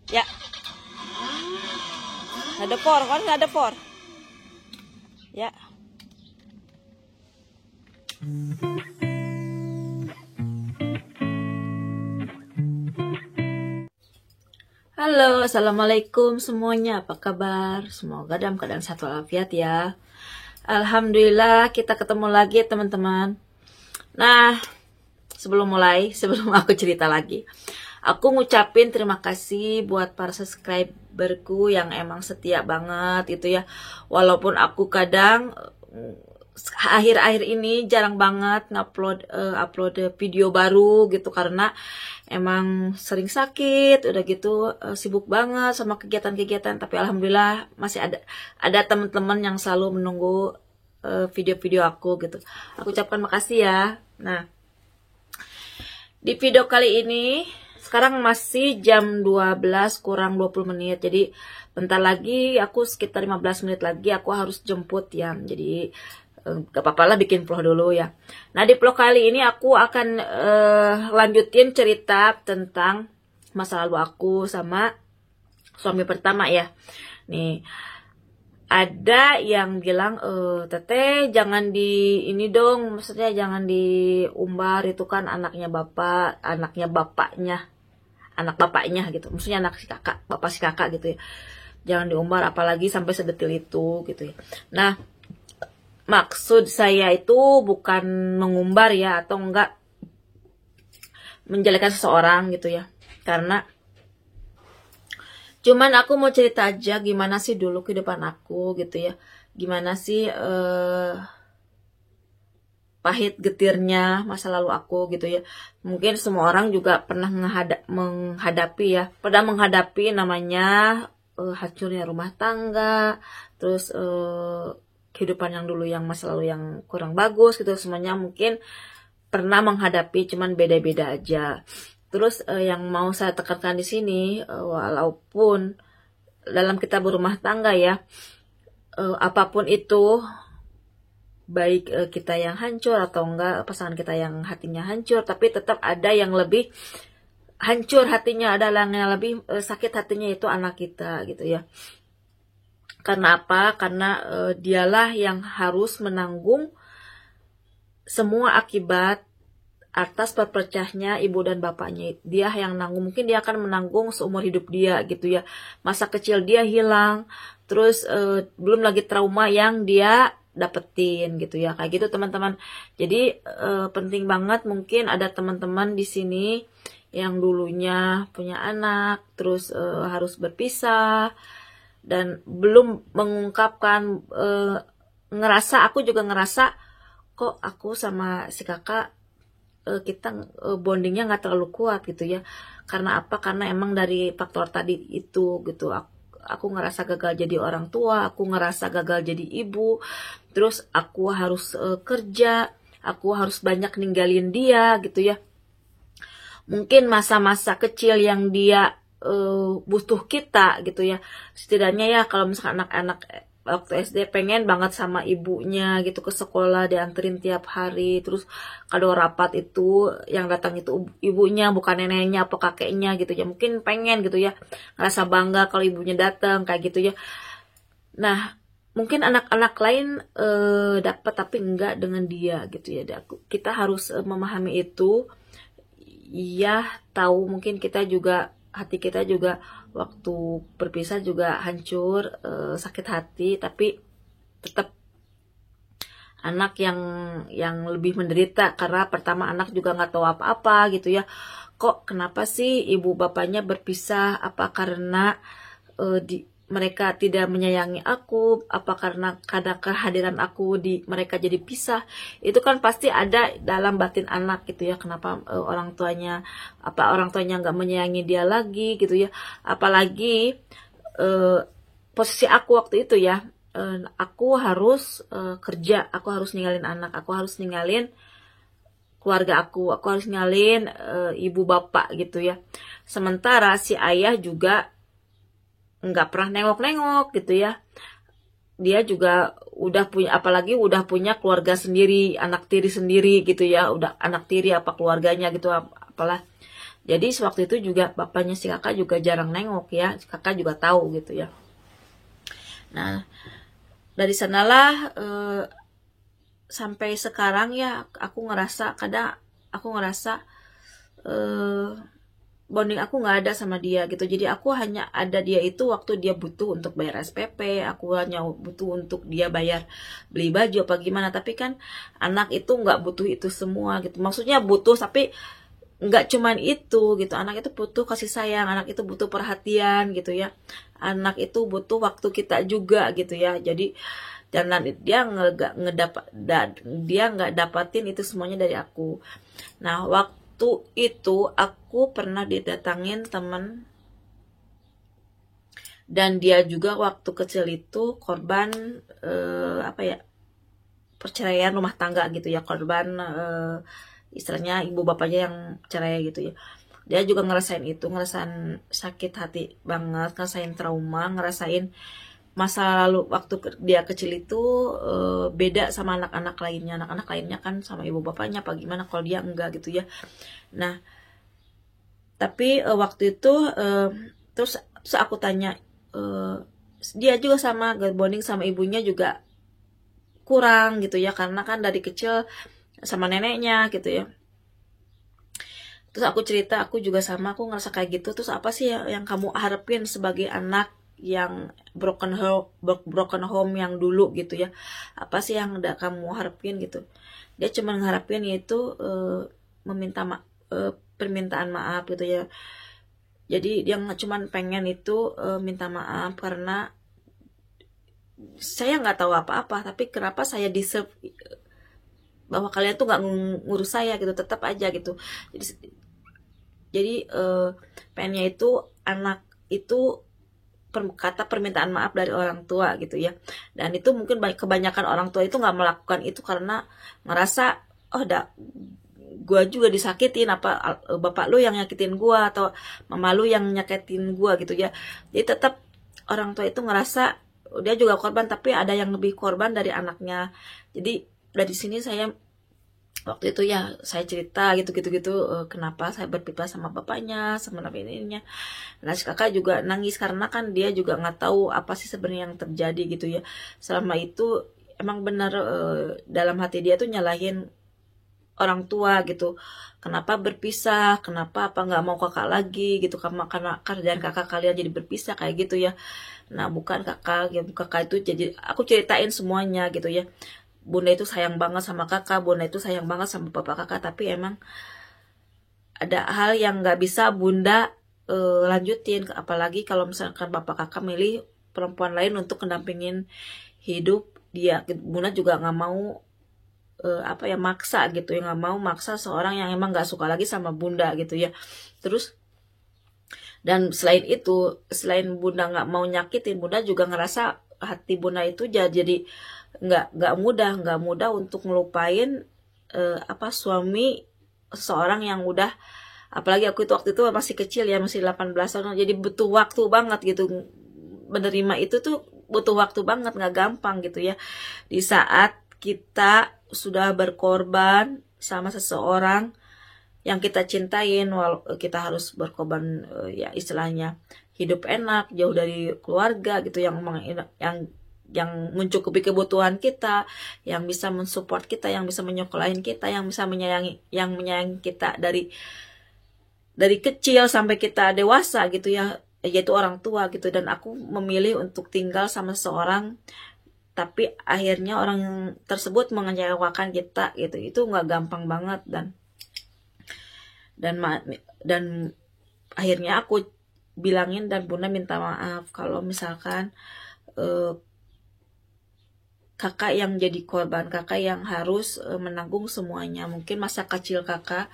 Ya, nggak ada por, kan nggak ada por. Ya. Halo, assalamualaikum semuanya. Apa kabar? Semoga dalam keadaan sehat walafiat ya. Alhamdulillah kita ketemu lagi teman-teman. Nah, sebelum aku cerita lagi, aku ngucapin terima kasih buat para subscriberku yang emang setia banget gitu ya. Walaupun aku kadang akhir-akhir ini jarang banget upload video baru gitu karena emang sering sakit, udah gitu sibuk banget sama kegiatan-kegiatan. Tapi alhamdulillah masih ada teman-teman yang selalu menunggu video-video aku gitu. Aku ucapkan makasih ya. Nah, di video kali ini sekarang masih jam 12 kurang 20 menit. Jadi bentar lagi, aku sekitar 15 menit lagi aku harus jemput ya. Jadi gak apa-apa lah bikin vlog dulu ya. Nah, di vlog kali ini aku akan lanjutin cerita tentang masa lalu aku sama suami pertama ya. Nih, ada yang bilang, Teteh jangan di ini dong, maksudnya jangan diumbar, itu kan anak bapaknya gitu, maksudnya anak si kakak, bapak si kakak gitu ya, jangan diumbar apalagi sampai sedetil itu gitu ya. Nah, maksud saya itu bukan mengumbar ya, atau enggak menjelekkan seseorang gitu ya, karena cuman aku mau cerita aja gimana sih dulu kehidupan aku gitu ya. Gimana sih pahit getirnya masa lalu aku gitu ya. Mungkin semua orang juga pernah menghadapi namanya hancurnya rumah tangga, terus kehidupan yang dulu yang masa lalu yang kurang bagus gitu, semuanya mungkin pernah menghadapi, cuman beda-beda aja. Terus yang mau saya tekankan di sini, walaupun dalam kita berumah tangga ya, apapun itu, baik kita yang hancur atau enggak pasangan kita yang hatinya hancur, tapi tetap ada yang lebih hancur hatinya, ada yang lebih sakit hatinya, itu anak kita gitu ya. Karena apa? Karena dialah yang harus menanggung semua akibat atas perpecahnya ibu dan bapaknya. Dia yang nanggung, mungkin dia akan menanggung seumur hidup dia gitu ya. Masa kecil dia hilang, terus belum lagi trauma yang dia dapetin gitu ya, kayak gitu teman-teman. Jadi penting banget, mungkin ada teman-teman di sini yang dulunya punya anak, terus harus berpisah dan belum mengungkapkan, aku juga ngerasa kok aku sama si kakak kita bondingnya nggak terlalu kuat gitu ya. Karena apa? Karena emang dari faktor tadi itu gitu. Aku ngerasa gagal jadi orang tua, aku ngerasa gagal jadi ibu, terus aku harus kerja, aku harus banyak ninggalin dia gitu ya. Mungkin masa-masa kecil yang dia butuh kita gitu ya. Setidaknya ya kalau misalkan anak-anak waktu SD pengen banget sama ibunya gitu, ke sekolah dianterin tiap hari, terus kalau rapat itu yang datang itu ibunya bukan neneknya apa kakeknya gitu ya, mungkin pengen gitu ya, ngerasa bangga kalau ibunya datang kayak gitu ya. Nah, mungkin anak-anak lain dapat tapi enggak dengan dia gitu ya. Kita harus memahami itu ya, tahu mungkin hati kita juga waktu berpisah juga hancur, sakit hati, tapi tetap anak yang lebih menderita karena pertama anak juga nggak tahu apa-apa gitu ya. Kok kenapa sih ibu bapaknya berpisah? Apa karena mereka tidak menyayangi aku? Apa karena kadang kehadiran aku mereka jadi pisah? Itu kan pasti ada dalam batin anak gitu ya. Kenapa orang tuanya nggak menyayangi dia lagi gitu ya? Apalagi posisi aku waktu itu ya, aku harus kerja, aku harus ninggalin anak, aku harus ninggalin keluarga aku harus ninggalin ibu bapak gitu ya. Sementara si ayah juga nggak pernah nengok-nengok gitu ya. Dia juga apalagi udah punya keluarga sendiri, anak tiri sendiri gitu ya, udah anak tiri apa keluarganya gitu apalah. Jadi sewaktu itu juga bapaknya si kakak juga jarang nengok ya, kakak juga tahu gitu ya. Nah, dari sanalah sampai sekarang ya aku ngerasa kadang aku ngerasa bonding aku nggak ada sama dia gitu. Jadi aku hanya ada dia itu waktu dia butuh untuk bayar SPP, aku hanya butuh untuk dia bayar beli baju apa gimana. Tapi kan anak itu nggak butuh itu semua gitu. Maksudnya butuh tapi nggak cuman itu gitu. Anak itu butuh kasih sayang, anak itu butuh perhatian gitu ya. Anak itu butuh waktu kita juga gitu ya. Jadi dan dia nggak dapatin itu semuanya dari aku. Nah, waktu itu aku pernah didatangin temen, dan dia juga waktu kecil itu korban perceraian rumah tangga gitu ya, korban istilahnya ibu bapaknya yang cerai gitu ya. Dia juga ngerasain itu, ngerasain sakit hati banget, ngerasain trauma, ngerasain masa lalu waktu dia kecil itu beda sama anak-anak lainnya. Anak-anak lainnya kan sama ibu bapaknya apa gimana, kalau dia enggak gitu ya. Nah, tapi waktu itu terus aku tanya, dia juga sama bonding sama ibunya juga kurang gitu ya, karena kan dari kecil sama neneknya gitu ya. Terus aku cerita, aku juga sama, aku ngerasa kayak gitu. Terus apa sih yang kamu harapin sebagai anak yang broken home yang dulu gitu ya? Apa sih yang udah kamu harapin gitu? Dia cuma ngarapin yaitu meminta permintaan maaf gitu ya. Jadi dia cuma pengen itu minta maaf karena saya nggak tahu apa-apa, tapi kenapa saya deserve bahwa kalian tuh nggak ngurus saya gitu, tetap aja gitu. Jadi pengennya itu anak itu kata permintaan maaf dari orang tua gitu ya. Dan itu mungkin kebanyakan orang tua itu nggak melakukan itu karena ngerasa gue juga disakitin, apa bapak lu yang nyakitin gue atau mama lu yang nyakitin gue gitu ya. Jadi tetap orang tua itu ngerasa dia juga korban, tapi ada yang lebih korban dari anaknya. Jadi dari sini saya waktu itu ya saya cerita gitu kenapa saya berpisah sama bapaknya, sama ininya. Nah, si kakak juga nangis karena kan dia juga nggak tahu apa sih sebenarnya yang terjadi gitu ya. Selama itu emang benar dalam hati dia tuh nyalahin orang tua gitu. Kenapa berpisah? Kenapa apa nggak mau kakak lagi gitu? Karena dan kakak kalian jadi berpisah kayak gitu ya. Nah, bukan kakak ya, kakak itu jadi aku ceritain semuanya gitu ya. Bunda itu sayang banget sama kakak, bunda itu sayang banget sama bapak kakak, tapi emang ada hal yang nggak bisa bunda lanjutin, apalagi kalau misalkan bapak kakak milih perempuan lain untuk mendampingin hidup dia. Bunda juga nggak mau maksa gitu ya, nggak mau maksa seorang yang emang nggak suka lagi sama bunda gitu ya. Terus dan selain itu, selain bunda nggak mau nyakitin, bunda juga ngerasa hati bunda itu jadi nggak mudah untuk ngelupain suami seorang yang udah, apalagi aku itu waktu itu masih kecil ya, masih 18 tahun, jadi butuh waktu banget gitu menerima itu tuh, butuh waktu banget, nggak gampang gitu ya. Di saat kita sudah berkorban sama seseorang yang kita cintain, kita harus berkorban ya istilahnya hidup enak jauh dari keluarga gitu, yang mencukupi kebutuhan kita, yang bisa mensupport kita, yang bisa menyekolahin kita, yang bisa menyayangi kita dari kecil sampai kita dewasa gitu ya, yaitu orang tua gitu. Dan aku memilih untuk tinggal sama seseorang, tapi akhirnya orang tersebut mengecewakan kita gitu. Itu nggak gampang banget, dan akhirnya aku bilangin dan bunda minta maaf kalau misalkan kakak yang jadi korban, kakak yang harus menanggung semuanya. Mungkin masa kecil kakak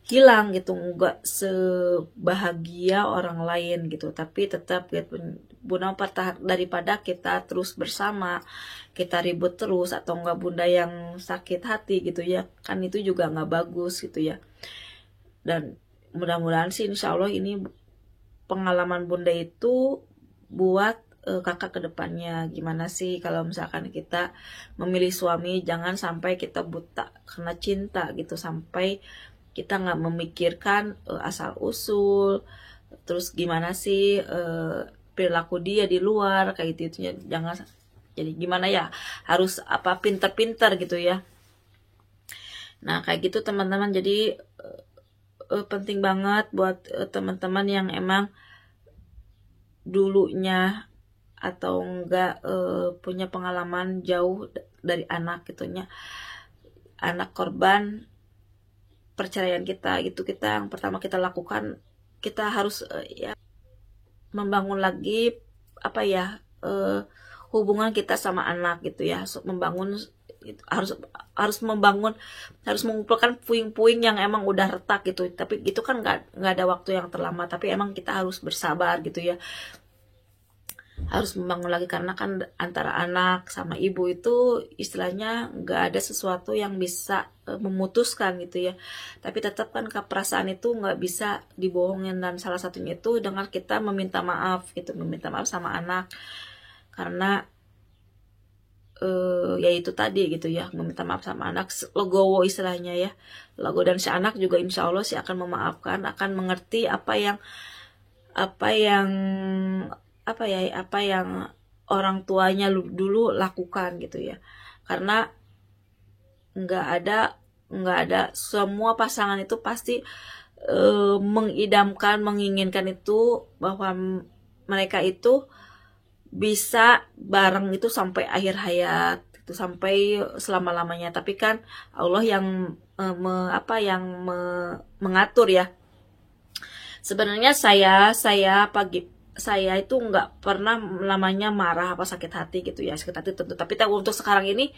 hilang gitu, nggak sebahagia orang lain gitu, tapi tetap gitu, bunda daripada kita terus bersama, kita ribut terus, atau enggak bunda yang sakit hati gitu ya, kan itu juga nggak bagus gitu ya. Dan mudah-mudahan sih insya Allah ini pengalaman bunda itu buat kakak ke depannya, gimana sih kalau misalkan kita memilih suami, jangan sampai kita buta karena cinta gitu, sampai kita nggak memikirkan asal usul, terus gimana sih perilaku dia di luar kayak gitu, jangan. Jadi gimana ya, harus apa, pinter-pinter gitu ya. Nah kayak gitu teman-teman. Jadi penting banget buat teman-teman yang emang dulunya atau enggak punya pengalaman jauh dari anak gitunya, anak korban perceraian kita gitu. Kita yang pertama kita lakukan, kita harus ya membangun lagi apa ya, hubungan kita sama anak gitu ya. Membangun harus membangun, harus mengumpulkan puing-puing yang emang udah retak gitu. Tapi itu kan nggak ada waktu yang terlama, tapi emang kita harus bersabar gitu ya, harus membangun lagi. Karena kan antara anak sama ibu itu istilahnya nggak ada sesuatu yang bisa memutuskan gitu ya, tapi tetap kan perasaan itu nggak bisa dibohongin, dan salah satunya itu dengan kita meminta maaf gitu, meminta maaf sama anak. Karena ya itu tadi gitu ya, meminta maaf sama anak, legowo istilahnya ya, logo. Dan si anak juga insya Allah sih akan memaafkan, akan mengerti apa yang orang tuanya dulu lakukan gitu ya. Karena nggak ada semua pasangan itu pasti mengidamkan, menginginkan itu bahwa mereka itu bisa bareng itu sampai akhir hayat, itu sampai selama-lamanya. Tapi kan Allah yang mengatur ya. Sebenarnya saya itu nggak pernah namanya marah apa sakit hati gitu ya, sakit hati tentu. Tapi untuk sekarang ini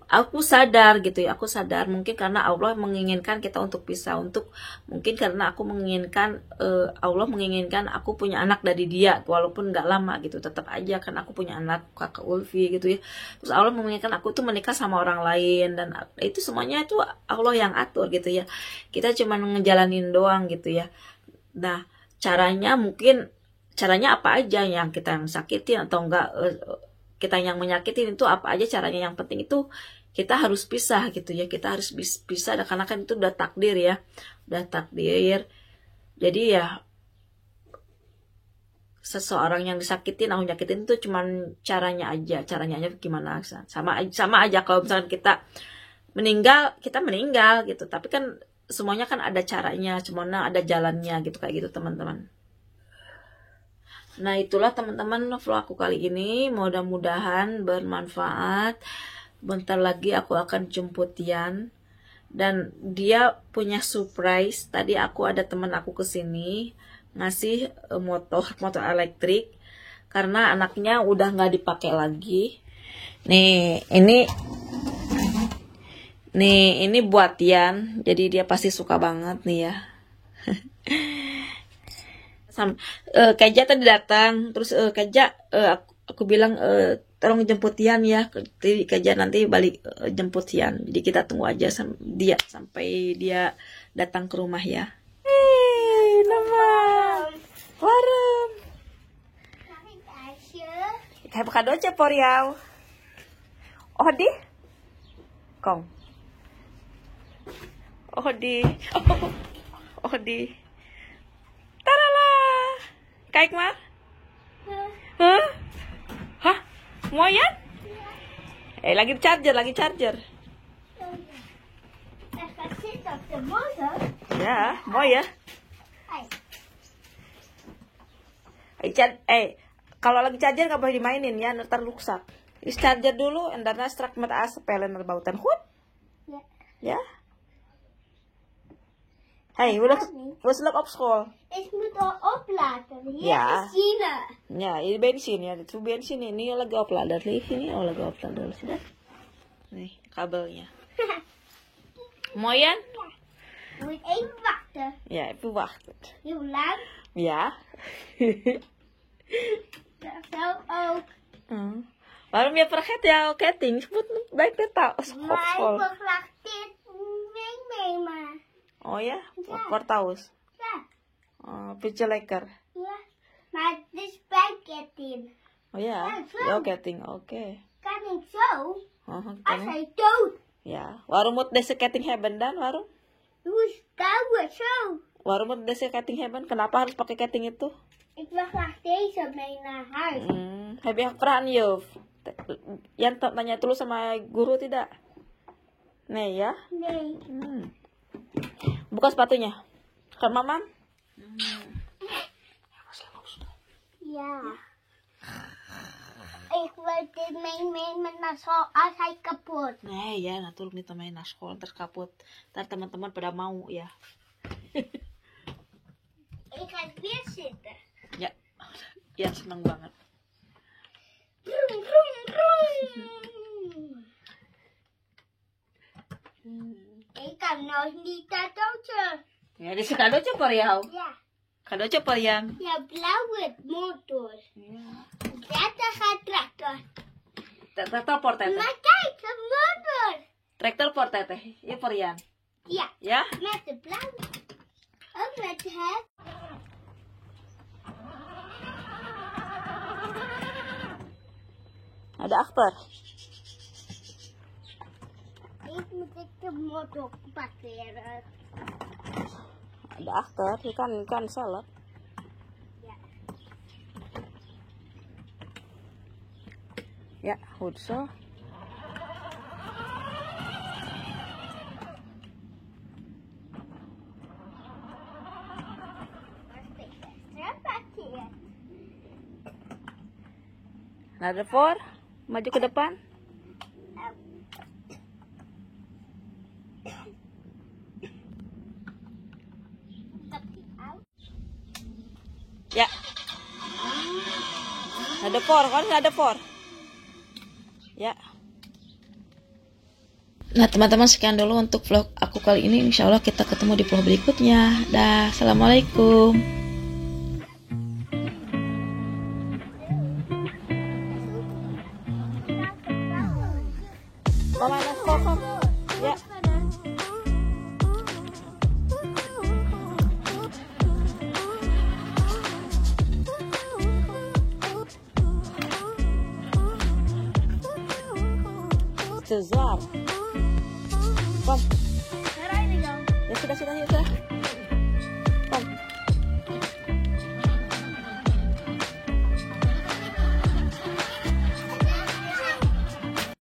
aku sadar gitu ya, aku sadar mungkin karena Allah menginginkan kita untuk bisa, mungkin karena aku menginginkan Allah menginginkan aku punya anak dari dia, walaupun nggak lama gitu, tetap aja kan aku punya anak, kakak Ulfi gitu ya. Terus Allah menginginkan aku tuh menikah sama orang lain, dan itu semuanya itu Allah yang atur gitu ya, kita cuma ngejalanin doang gitu ya. Nah caranya apa aja, yang kita yang sakitin atau enggak kita yang menyakitin, itu apa aja caranya. Yang penting itu kita harus pisah gitu ya, kita harus pisah, karena kan itu udah takdir ya, udah takdir. Jadi ya seseorang yang disakitin atau nyakitin itu cuman caranya aja gimana. Sama aja kalau misalkan kita meninggal gitu, tapi kan semuanya kan ada caranya, semuanya ada jalannya gitu, kayak gitu teman-teman. Nah itulah teman-teman vlog aku kali ini, mudah-mudahan bermanfaat. Bentar lagi aku akan jemput Yan, dan dia punya surprise. Tadi aku ada teman aku kesini ngasih motor elektrik karena anaknya udah nggak dipakai lagi. Nih ini buat Yan, jadi dia pasti suka banget nih ya. Keja tadi datang, terus Keja aku bilang tolong jemput Yan ya. Jadi Keja nanti balik jemput Yan. Jadi kita tunggu aja sampai dia datang ke rumah ya. Hei, naman. Warm. Ik heb een cadeautje voor jou. Oh die? Kom. Oh die. Oh die. Tadala! Kijk maar. Huh? Hah? Mooi ya? Lagi charger. Ya, mooi ya. Kalau lagi charger nggak boleh dimainin ya, ntar rusak. Is charger dulu, en daarna strak met aanspelen naar buiten. Goed? Ja? Hey, we lopen op school. Ik moet al opladen. Hier Ja. benzine. Ya, ini bensin ya. Itu bensin ini lagi oplader. Ini lagi oplader sudah. Nih, kabelnya. Mooi ya? Moet ik even wachten. Ja, even wachten. Heel lang. Ja. Zo ook. Waarom je vergeet jouw ketting? Je moet bij de touw op Maar ik school. wil graag dit meenemen. Oh ya? Ja. Kort touws. Ja. Oh, vind je lekker? Ja. Maar dit is mijn ketting. Oh ja? Ja, zo. Jouw ketting, oké. Kan ik zo? Kan Als ik? hij dood. Ja. Waarom moet deze ketting hebben dan? Waarom? Terus tahu zo. Waarom moet deze ketting hebben? Kenapa harus pakai ketting itu? Ik wil graag deze mee naar huis. Heb je gevraagd, juf? Yang tanya dulu sama guru tidak? Nih ya. Nee. Buka sepatunya. Kan mama? Ja. Ik wil dit meenemen naar school als hij kapot. Nee ya, natuurlijk niet main naar sekolah terus kapot. Ntar teman-teman pada mau ya. Ik ga weer zitten. Ya, ya seneng banget. Vroom, vroom, vroom. Ik kan nog niet cadeautje. Ya, dit is cadeautje voor jou. Ja. Cadeautje voor yang. Ja, blauwe motor. Dat gaat tractor. Traktor voor teteh. Maar kijk, een motor. Traktor voor teteh. Ini voor yang. Ja, Ya? met de blauwe. Ook met het. Ada achter. Ik moet de motor parkeren. Ada achter. Je kan zelf. Ja. Ya, goed zo. Wacht even. Extra parkeren. Naar de voor. Maju ke depan. Ya. Ada for, kan ada for. Ya. Nah teman-teman, sekian dulu untuk vlog aku kali ini. Insya Allah kita ketemu di vlog berikutnya. Dah, assalamualaikum. Mama nas kokok. Ya. Te zwaar. Kom. Daar rijden dan. Ya sudah.